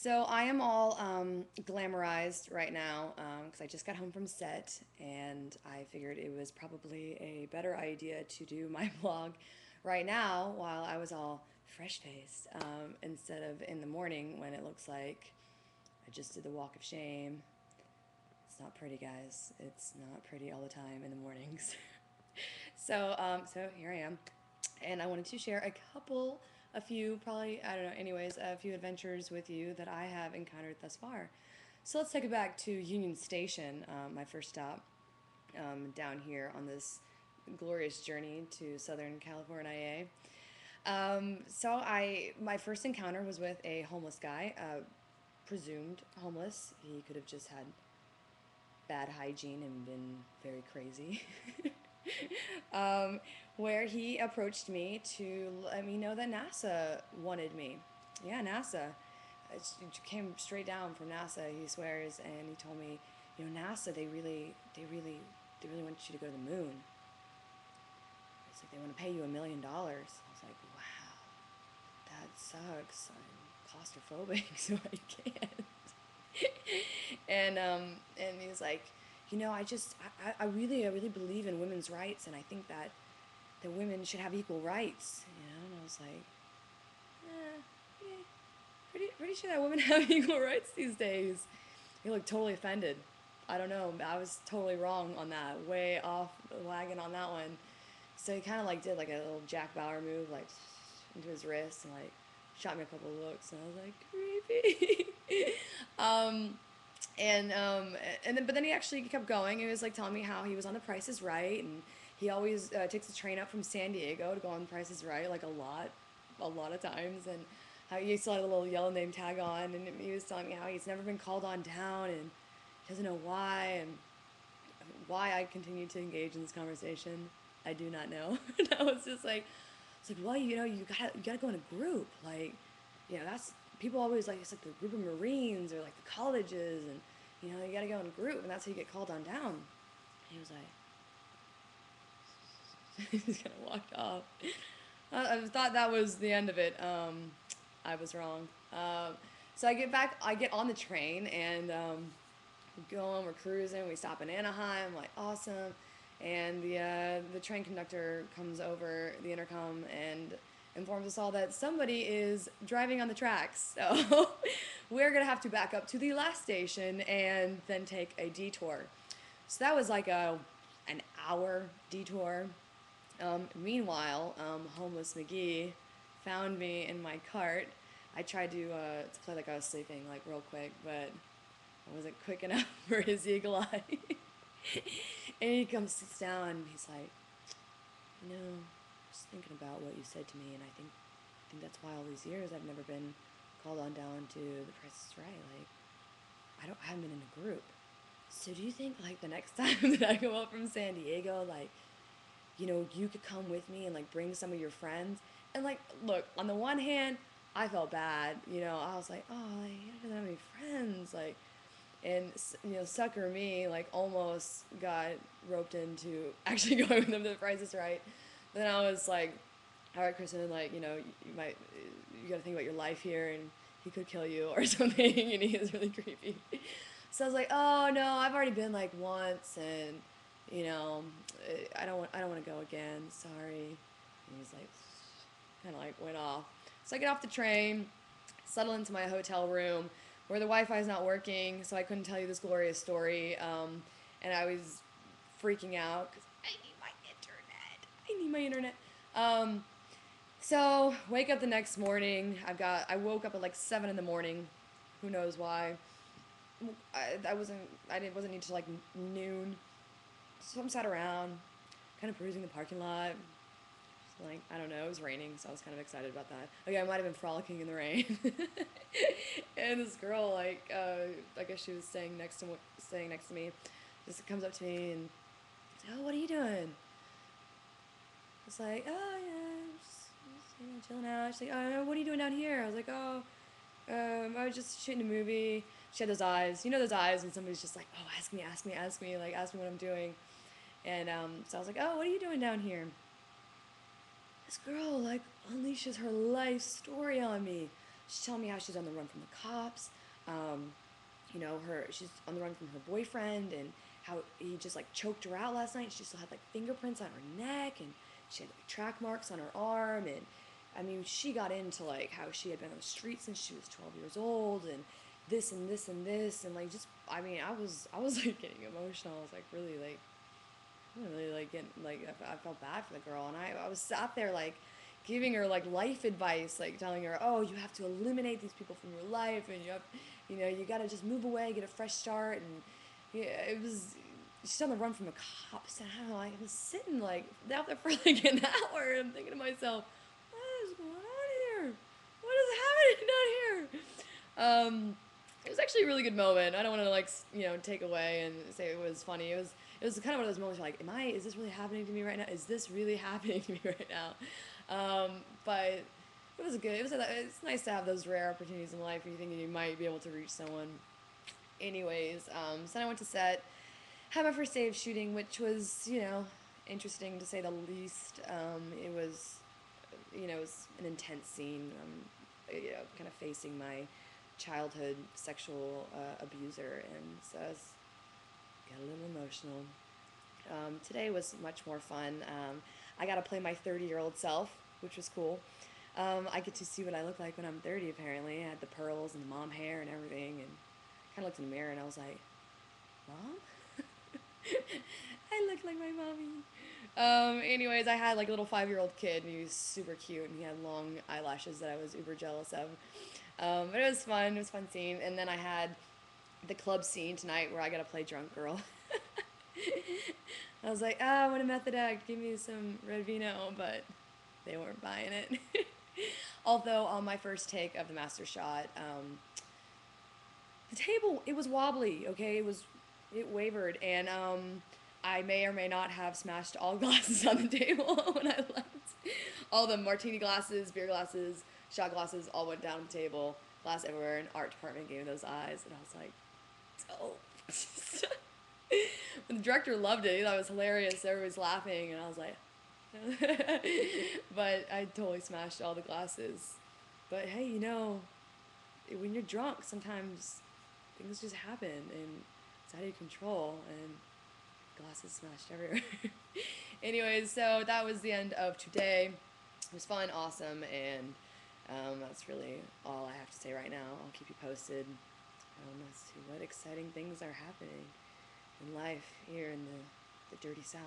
So I am all glamorized right now because I just got home from set and I figured it was probably a better idea to do my vlog right now while I was all fresh faced instead of in the morning when it looks like I just did the walk of shame. It's not pretty, guys. It's not pretty all the time in the mornings. So here I am, and I wanted to share a few, probably, I don't know, anyways, a few adventures with you that I have encountered thus far. So let's take it back to Union Station, my first stop down here on this glorious journey to Southern California. My first encounter was with a homeless guy, presumed homeless. He could have just had bad hygiene and been very crazy. um, where he approached me to let me know that NASA wanted me. Yeah, NASA. It came straight down from NASA. He swears, and he told me, NASA, they really want you to go to the moon. It's like they want to pay you $1 million. I was like, wow, that sucks. I'm claustrophobic, so I can't. And he was like, I really believe in women's rights, and I think that women should have equal rights, And I was like, yeah, pretty sure that women have equal rights these days. He looked totally offended. I don't know. I was totally wrong on that. Way off the wagon on that one. So he kind of like did like a little Jack Bauer move, like into his wrist, and like shot me a couple of looks, and I was like, creepy. um, and but then he actually kept going. He was like telling me how he was on The Price is Right, and he always takes the train up from San Diego to go on The Price is Right, like a lot of times, and how he still had a little yellow name tag on, and he was telling me how he's never been called on down, and he doesn't know why, and why I continue to engage in this conversation, I do not know. And I was just like, it's like, well, you gotta go in a group, like, that's people always like it's like the group of Marines or like the colleges, and you gotta go in a group, and that's how you get called on down. And he was like, he just kind of walked off. I thought that was the end of it. I was wrong. So I get on the train, and we go on, we're cruising, we stop in Anaheim, like awesome. And the train conductor comes over the intercom and informs us all that somebody is driving on the tracks. So we're gonna have to back up to the last station and then take a detour. So that was like an hour detour. Meanwhile, homeless McGee found me in my cart. I tried to play like I was sleeping, like real quick, but I wasn't quick enough for his eagle eye. And he comes, sits down, and he's like, just thinking about what you said to me, and I think that's why all these years I've never been called on down to The Price is Right. Like, I haven't been in a group. So do you think like the next time that I go up from San Diego, like, you could come with me and like bring some of your friends? And like, look, on the one hand, I felt bad. I was like, oh, like, I don't have any friends, like. And sucker me, like almost got roped into actually going with them to The Price is Right. But then I was like, all right, Kristen, like you got to think about your life here, and he could kill you or something, and he is really creepy. So I was like, oh no, I've already been like once, and you know, I don't want to go again. Sorry. And he's like, kind of like went off. So I get off the train, settle into my hotel room where the Wi-Fi is not working, so I couldn't tell you this glorious story. And I was freaking out because I need my internet. I need my internet. So wake up the next morning. I woke up at like 7 in the morning. Who knows why? I wasn't need to like noon. So I'm sat around, kind of perusing the parking lot. Like, I don't know, it was raining, so I was kind of excited about that. Okay, I might have been frolicking in the rain. And this girl, like, I guess she was staying next to me, just comes up to me and says, oh, what are you doing? It's like, oh, yeah, just chilling out. She's like, oh, what are you doing down here? I was like, oh, I was just shooting a movie. She had those eyes. You know those eyes when somebody's just like, oh, ask me, like, ask me what I'm doing. And so I was like, oh, what are you doing down here? This girl, like, unleashes her life story on me. She's telling me how she's on the run from the cops. You know, she's on the run from her boyfriend, and how he just like choked her out last night. She still had like fingerprints on her neck, and she had like track marks on her arm, and I mean, she got into like how she had been on the street since she was 12 years old, and this and this and this, and like just, I mean, I was like getting emotional. I was like really like, really like getting like, I felt bad for the girl, and I was sat there like giving her like life advice, like telling her, oh, you have to eliminate these people from your life, and you have, you know, you got to just move away, get a fresh start. And yeah, it was, she's on the run from the cops, and I don't know, I was sitting like out there for like an hour, and I'm thinking to myself, what is going on here? What is happening down here? It was actually a really good moment. I don't want to like you know take away and say it was funny. It was kind of one of those moments where like, is this really happening to me right now? Is this really happening to me right now? But it was good. It's nice to have those rare opportunities in life where you think you might be able to reach someone. Anyways, so then I went to set, had my first day of shooting, which was, you know, interesting to say the least. It was, you know, it was an intense scene. You know, kind of facing my childhood sexual abuser, and so I was got a little emotional. Today was much more fun. I got to play my 30-year-old self, which was cool. I get to see what I look like when I'm 30, apparently. I had the pearls and the mom hair and everything, and kind of looked in the mirror and I was like, Mom? I look like my mommy. Anyways, I had like a little 5-year-old kid, and he was super cute, and he had long eyelashes that I was uber jealous of. But it was fun. It was a fun scene. And then I had the club scene tonight where I got to play drunk girl. I was like, I want a method act. Give me some red vino, but they weren't buying it. Although on my first take of the master shot, the table, it was wobbly. Okay, it wavered, and I may or may not have smashed all glasses on the table when I left. All the martini glasses, beer glasses, shot glasses all went down the table, glass everywhere, and art department gave me those eyes, and I was like, oh. The director loved it. He thought it was hilarious. Everybody's laughing, and I was like, but I totally smashed all the glasses. But hey, you know, when you're drunk, sometimes things just happen, and it's out of your control, and glasses smashed everywhere. Anyways, so that was the end of today. It was fun, awesome, and that's really all I have to say right now. I'll keep you posted as to what exciting things are happening in life here in the dirty South.